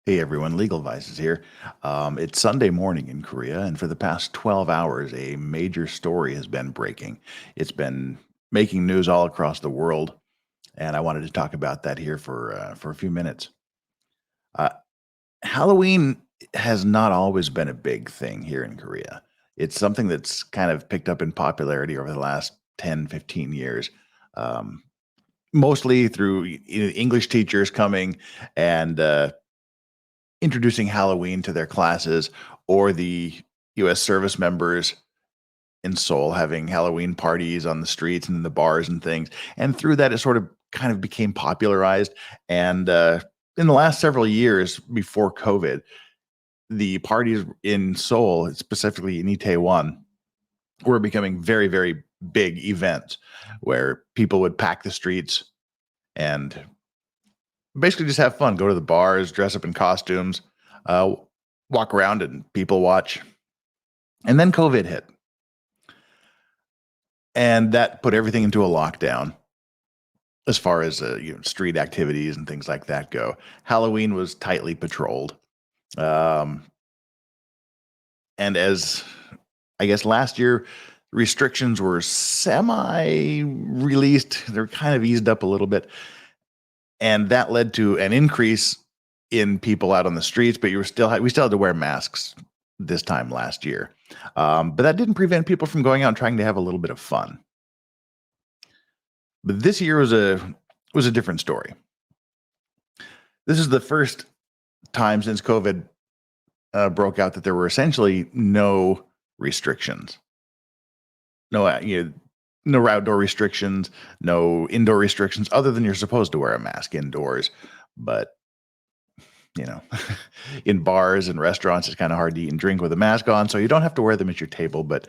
Hey everyone, Legal Vices here. It's Sunday morning in Korea, and for the past 12 hours, a major story has been breaking. It's been making news all across the world, and I wanted to talk about that here for a few minutes. Uh, Halloween has not always been a big thing here in Korea. It's something that's kind of picked up in popularity over the last 10, 15 years. Um, Mostly through English teachers coming and introducing Halloween to their classes, or the US service members in Seoul having Halloween parties on the streets and in the bars and things. And through that, it sort of kind of became popularized. And in the last several years before COVID, the parties in Seoul, specifically in Itaewon, were becoming very, very big events where people would pack the streets and basically just have fun, go to the bars, dress up in costumes, uh, walk around and people watch. And then COVID hit, and that put everything into a lockdown as far as street activities and things like that go. Halloween was tightly patrolled, um, and as I guess last year restrictions were semi released, they're kind of eased up a little bit, and that led to an increase in people out on the streets. But we still had to wear masks this time last year, but that didn't prevent people from going out and trying to have a little bit of fun. But this year was a different story. This is the first time since COVID broke out that there were essentially no restrictions, no no outdoor restrictions, no indoor restrictions, other than you're supposed to wear a mask indoors. But you know, in bars and restaurants, it's kind of hard to eat and drink with a mask on, so you don't have to wear them at your table. But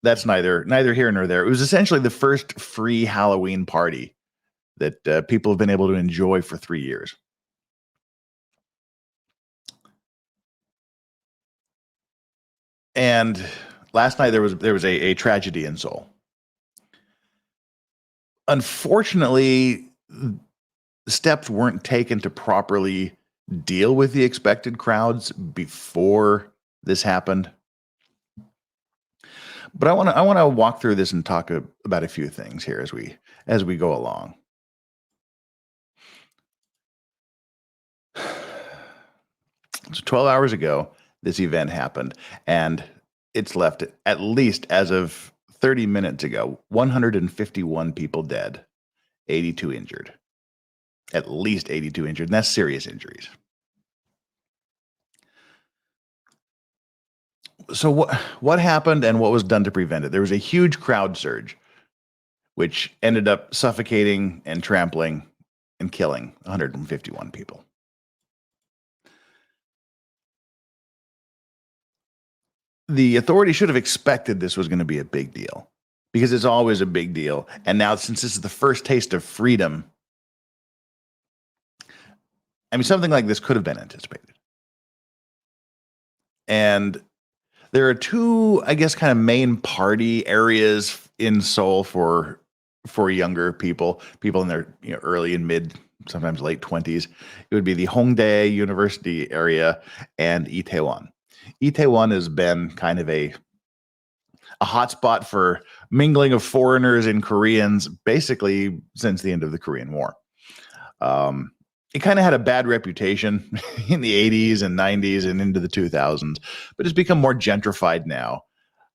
that's neither here nor there. It was essentially the first free Halloween party that people have been able to enjoy for 3 years. And last night there was a tragedy in Seoul. Unfortunately, steps weren't taken to properly deal with the expected crowds before this happened. But I want to walk through this and talk about a few things here as we go along. So 12 hours ago, this event happened, and it's left, at least as of 30 minutes ago, 151 people dead, 82 injured. At least 82 injured, and that's serious injuries. So what happened and what was done to prevent it? There was a huge crowd surge, which ended up suffocating and trampling and killing 151 people. The authorities should have expected this was going to be a big deal, because it's always a big deal. And now, since this is the first taste of freedom, I mean, something like this could have been anticipated. And there are two, I guess, kind of main party areas in Seoul for younger people, people in their early and mid, sometimes late 20s. It would be the Hongdae University area and Itaewon. Itaewon has been kind of a hotspot for mingling of foreigners and Koreans basically since the end of the Korean War. It kind of had a bad reputation in the 80s and 90s and into the 2000s, but it's become more gentrified now.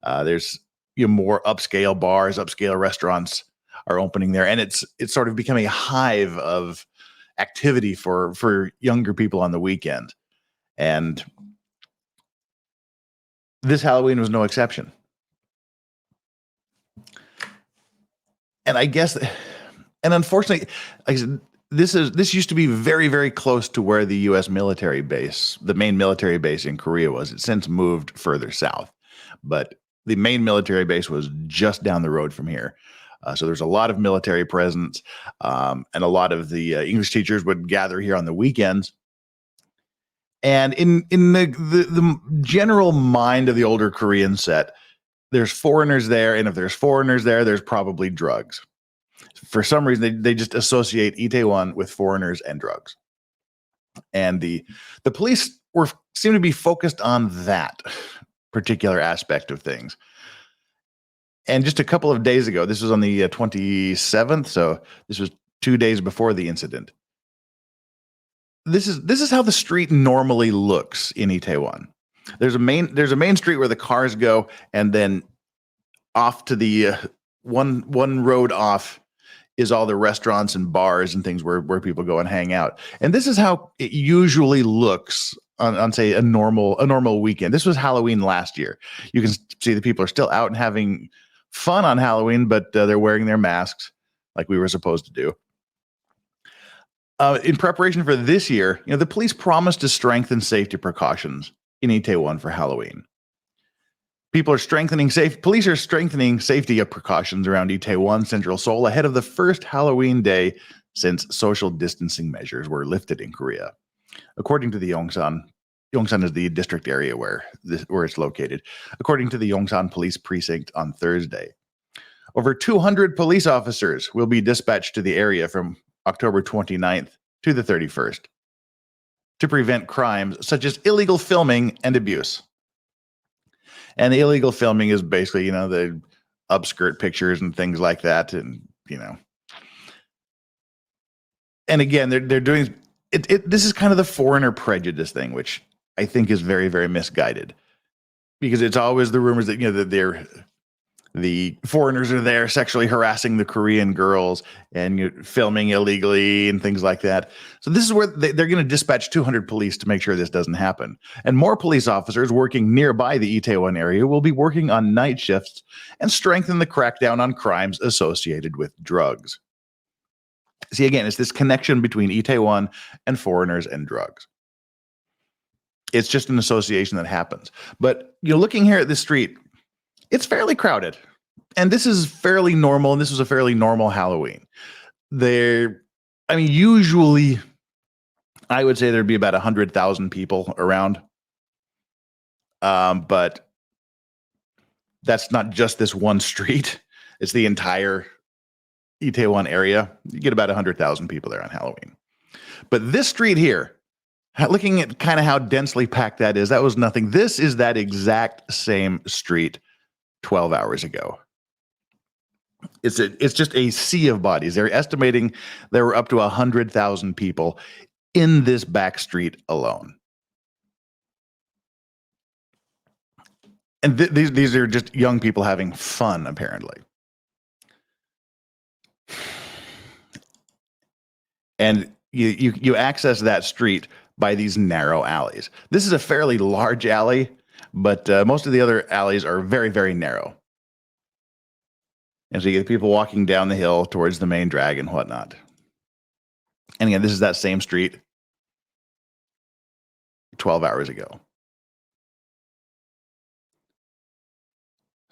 There's more upscale bars, upscale restaurants are opening there, and it's sort of becoming a hive of activity for younger people on the weekend. And this Halloween was no exception. And I guess, and unfortunately, like I said, this used to be very, very close to where the U.S. military base, the main military base in Korea was. It's since moved further south, but the main military base was just down the road from here. So there's a lot of military presence, and a lot of the English teachers would gather here on the weekends. And in the general mind of the older Korean set, there's foreigners there, and if there's foreigners there, there's probably drugs. For some reason, they just associate Itaewon with foreigners and drugs. And the police seem to be focused on that particular aspect of things. And just a couple of days ago, this was on the 27th, so this was 2 days before the incident. This is how the street normally looks in Itaewon. There's a main street where the cars go, and then off to the one road off is all the restaurants and bars and things where people go and hang out. And this is how it usually looks on say a normal weekend. This was Halloween last year. You can see the people are still out and having fun on Halloween, but they're wearing their masks like we were supposed to do. In preparation for this year, the police promised to strengthen safety precautions in Itaewon for Halloween. Police are strengthening safety precautions around Itaewon, Central Seoul, ahead of the first Halloween day since social distancing measures were lifted in Korea. According to the Yongsan is the district area where it's located. According to the Yongsan Police Precinct on Thursday, over 200 police officers will be dispatched to the area from October 29th to the 31st to prevent crimes such as illegal filming and abuse. And the illegal filming is basically, the upskirt pictures and things like that. And, and again, they're doing it. This is kind of the foreigner prejudice thing, which I think is very, very misguided, because it's always the rumors that, that the foreigners are there sexually harassing the Korean girls and filming illegally and things like that. So this is where they're going to dispatch 200 police to make sure this doesn't happen. And more police officers working nearby the Itaewon area will be working on night shifts and strengthen the crackdown on crimes associated with drugs. See, again, it's this connection between Itaewon and foreigners and drugs. It's just an association that happens. But looking here at this street, it's fairly crowded, and this is fairly normal, and this was a fairly normal Halloween. Usually, I would say there'd be about 100,000 people around, but that's not just this one street. It's the entire Itaewon area. You get about 100,000 people there on Halloween. But this street here, looking at kind of how densely packed that was nothing. This is that exact same street 12 hours ago. It's just a sea of bodies. They're estimating there were up to 100,000 people in this back street alone. And these are just young people having fun, apparently. And you access that street by these narrow alleys. This is a fairly large alley, but most of the other alleys are very, very narrow. And so you get people walking down the hill towards the main drag and whatnot. And again, this is that same street 12 hours ago.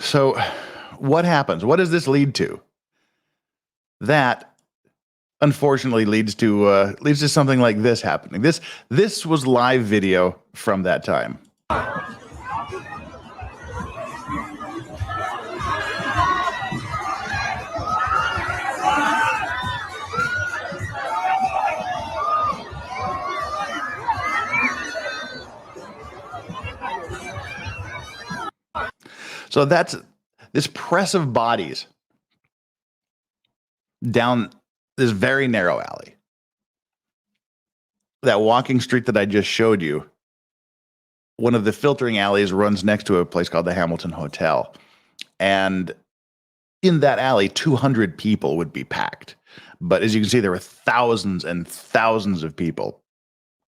So what happens? What does this lead to? That, unfortunately, leads to something like this happening. This was live video from that time. So that's this press of bodies down this very narrow alley. That walking street that I just showed you, one of the filtering alleys runs next to a place called the Hamilton Hotel. And in that alley, 200 people would be packed. But as you can see, there were thousands and thousands of people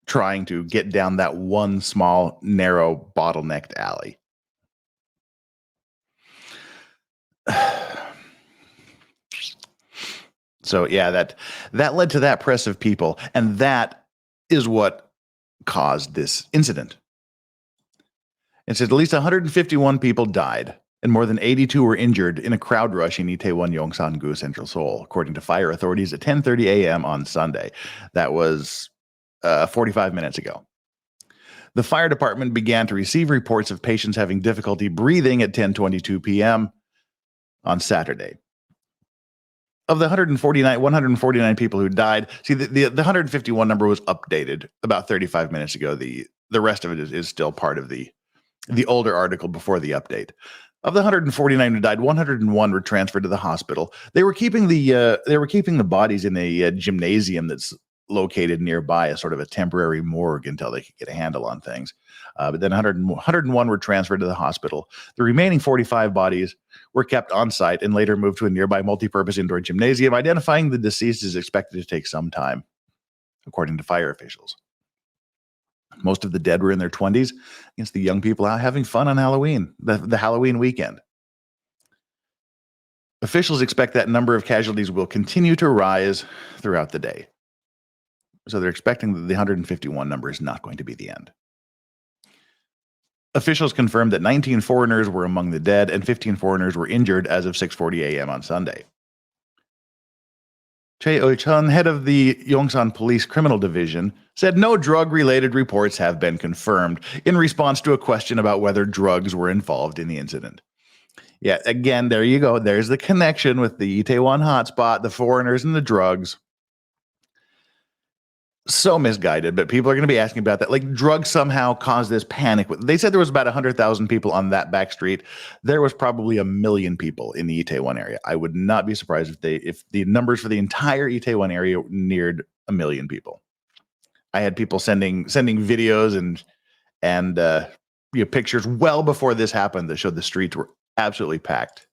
trying to get down that one small, narrow, bottlenecked alley. So yeah, that led to that press of people, and that is what caused this incident. It said at least 151 people died, and more than 82 were injured in a crowd rush in Itaewon Yongsan-gu, Central Seoul, according to fire authorities at 10:30 a.m. on Sunday. That was 45 minutes ago. The fire department began to receive reports of patients having difficulty breathing at 10:22 p.m. on Saturday. Of the 149 people who died, see the 151 number was updated about 35 minutes ago. The rest of it is still part of the older article before the update. Of the 149 who died, 101 were transferred to the hospital. They were keeping the bodies in a gymnasium that's located nearby, a sort of a temporary morgue until they could get a handle on things. But then 101 were transferred to the hospital. The remaining 45 bodies were kept on site and later moved to a nearby multi-purpose indoor gymnasium. Identifying the deceased is expected to take some time, according to fire officials. Most of the dead were in their 20s, against the young people out having fun on Halloween, the Halloween weekend. Officials expect that number of casualties will continue to rise throughout the day. So they're expecting that the 151 number is not going to be the end. Officials confirmed that 19 foreigners were among the dead and 15 foreigners were injured as of 6:40 a.m. on Sunday. Choi Oi-chun, head of the Yongsan Police Criminal Division, said no drug-related reports have been confirmed in response to a question about whether drugs were involved in the incident. Yeah, again, there you go. There's the connection with the Itaewon hotspot, the foreigners and the drugs. So misguided, but people are going to be asking about that. Like, drugs somehow caused this panic. They said there was about 100,000 people on that back street. There was probably 1 million people in the Itaewon area. I would not be surprised if the numbers for the entire Itaewon area neared 1 million people. I had people sending videos and pictures well before this happened that showed the streets were absolutely packed.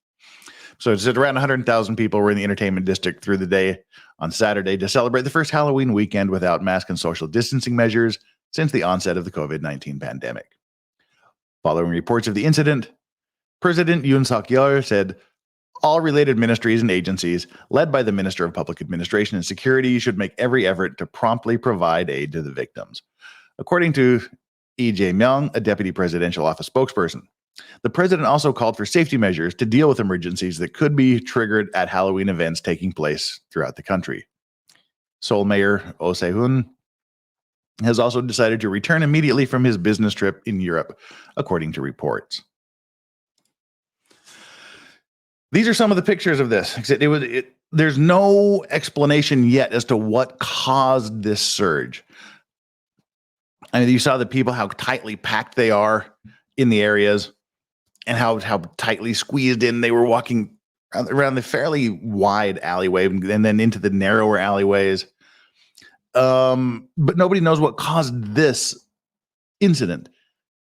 So it's around 100,000 people were in the entertainment district through the day on Saturday to celebrate the first Halloween weekend without mask and social distancing measures since the onset of the COVID-19 pandemic. Following reports of the incident, President Yoon Suk-yeol said all related ministries and agencies, led by the Minister of Public Administration and Security, should make every effort to promptly provide aid to the victims. According to Lee Jae-myung, a deputy presidential office spokesperson, the president also called for safety measures to deal with emergencies that could be triggered at Halloween events taking place throughout the country. Seoul Mayor Oh Se-hoon has also decided to return immediately from his business trip in Europe, according to reports. These are some of the pictures of this. There's no explanation yet as to what caused this surge. I mean, you saw the people, how tightly packed they are in the areas, and how tightly squeezed in they were walking around the fairly wide alleyway and then into the narrower alleyways. But nobody knows what caused this incident.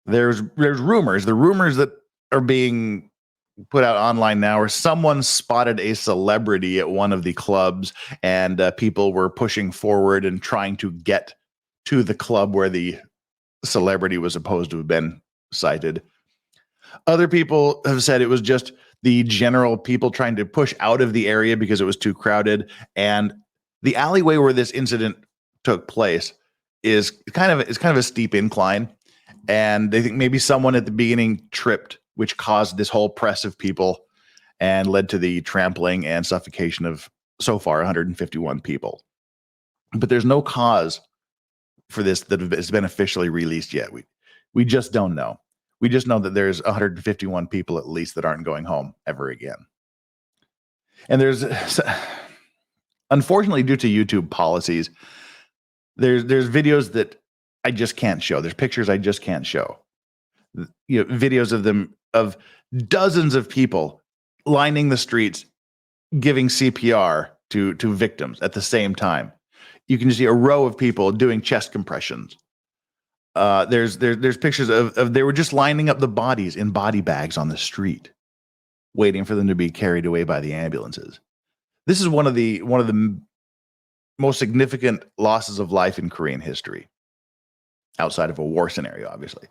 There's rumors. The rumors that are being put out online now are someone spotted a celebrity at one of the clubs, and people were pushing forward and trying to get to the club where the celebrity was supposed to have been sighted. Other people have said it was just the general people trying to push out of the area because it was too crowded. And the alleyway where this incident took place is kind of a steep incline. And they think maybe someone at the beginning tripped, which caused this whole press of people and led to the trampling and suffocation of so far 151 people. But there's no cause for this that has been officially released yet. We just don't know. We just know that there's 151 people at least that aren't going home ever again. And there's, unfortunately, due to YouTube policies, there's videos that I just can't show. There's pictures I just can't show. Videos of them, of dozens of people lining the streets, giving CPR to victims at the same time. You can see a row of people doing chest compressions. There's pictures of they were just lining up the bodies in body bags on the street, waiting for them to be carried away by the ambulances. This is one of the most significant losses of life in Korean history, outside of a war scenario, obviously.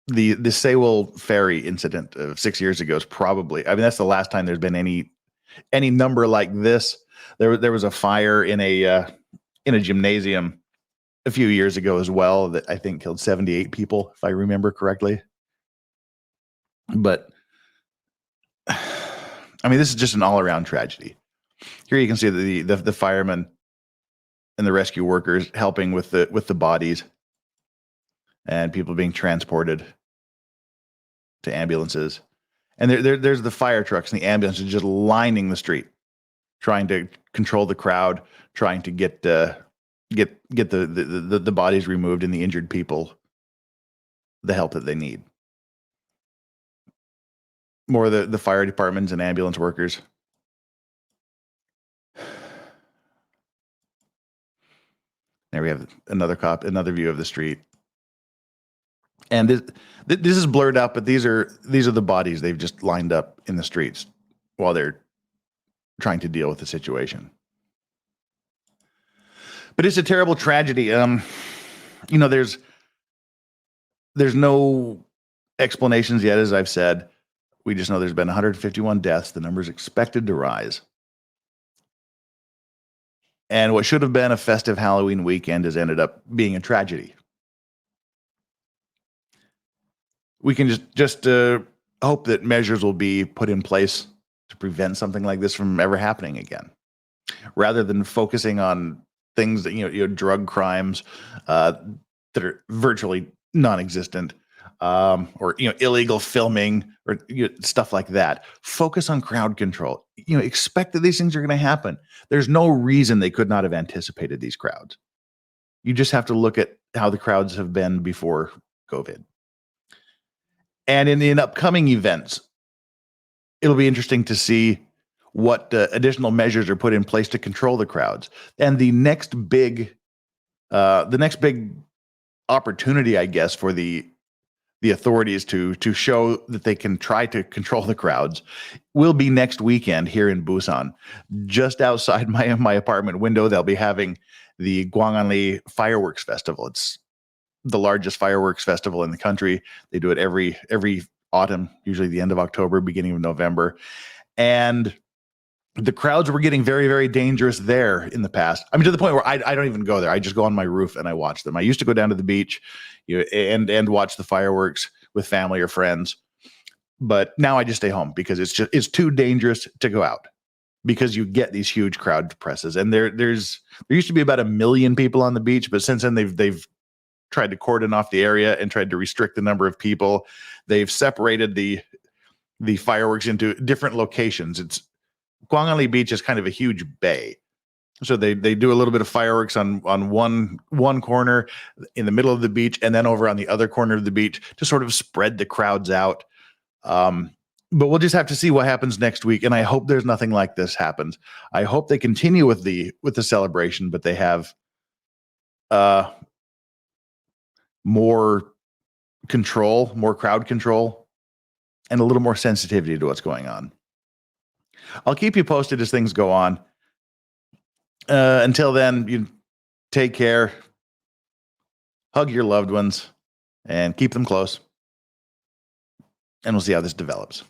The Seoul ferry incident of 6 years ago is probably, I mean, that's the last time there's been any number like this. There was a fire in a gymnasium a few years ago as well that I think killed 78 people, if I remember correctly. But I mean, this is just an all-around tragedy. Here you can see the firemen and the rescue workers helping with the bodies, and people being transported to ambulances. And there's the fire trucks and the ambulances just lining the street. trying to control the crowd, trying to get the bodies removed and the injured people the help that they need. More of the fire departments and ambulance workers. There we have another view of the street. And this is blurred out, but these are the bodies they've just lined up in the streets while they're trying to deal with the situation. But it's a terrible tragedy. There's no explanations yet, as I've said. We just know there's been 151 deaths. The number's expected to rise. And what should have been a festive Halloween weekend has ended up being a tragedy. We can just hope that measures will be put in place to prevent something like this from ever happening again, rather than focusing on things that drug crimes that are virtually non-existent, or illegal filming or stuff like that. Focus on crowd control. Expect that these things are going to happen. There's no reason they could not have anticipated these crowds. You just have to look at how the crowds have been before COVID. And in upcoming events, it'll be interesting to see what additional measures are put in place to control the crowds. And the next big opportunity, I guess, for the authorities to show that they can try to control the crowds will be next weekend here in Busan. Just outside my apartment window, they'll be having the Gwanganli Fireworks Festival. It's the largest fireworks festival in the country. They do it every autumn, usually the end of October, beginning of November. And the crowds were getting very, very dangerous there in the past. I mean, to the point where I don't even go there. I just go on my roof and I watch them. I used to go down to the beach and watch the fireworks with family or friends. But now I just stay home because it's too dangerous to go out, because you get these huge crowd presses. And there used to be about 1 million people on the beach, but since then they've tried to cordon off the area and tried to restrict the number of people. They've separated the fireworks into different locations. Gwanganli Beach is kind of a huge bay. So they do a little bit of fireworks on one corner in the middle of the beach, and then over on the other corner of the beach to sort of spread the crowds out. But we'll just have to see what happens next week. And I hope there's nothing like this happens. I hope they continue with the celebration, but they have more control, more crowd control, and a little more sensitivity to what's going on. I'll keep you posted as things go on. Until then, you take care, hug your loved ones, and keep them close. And we'll see how this develops.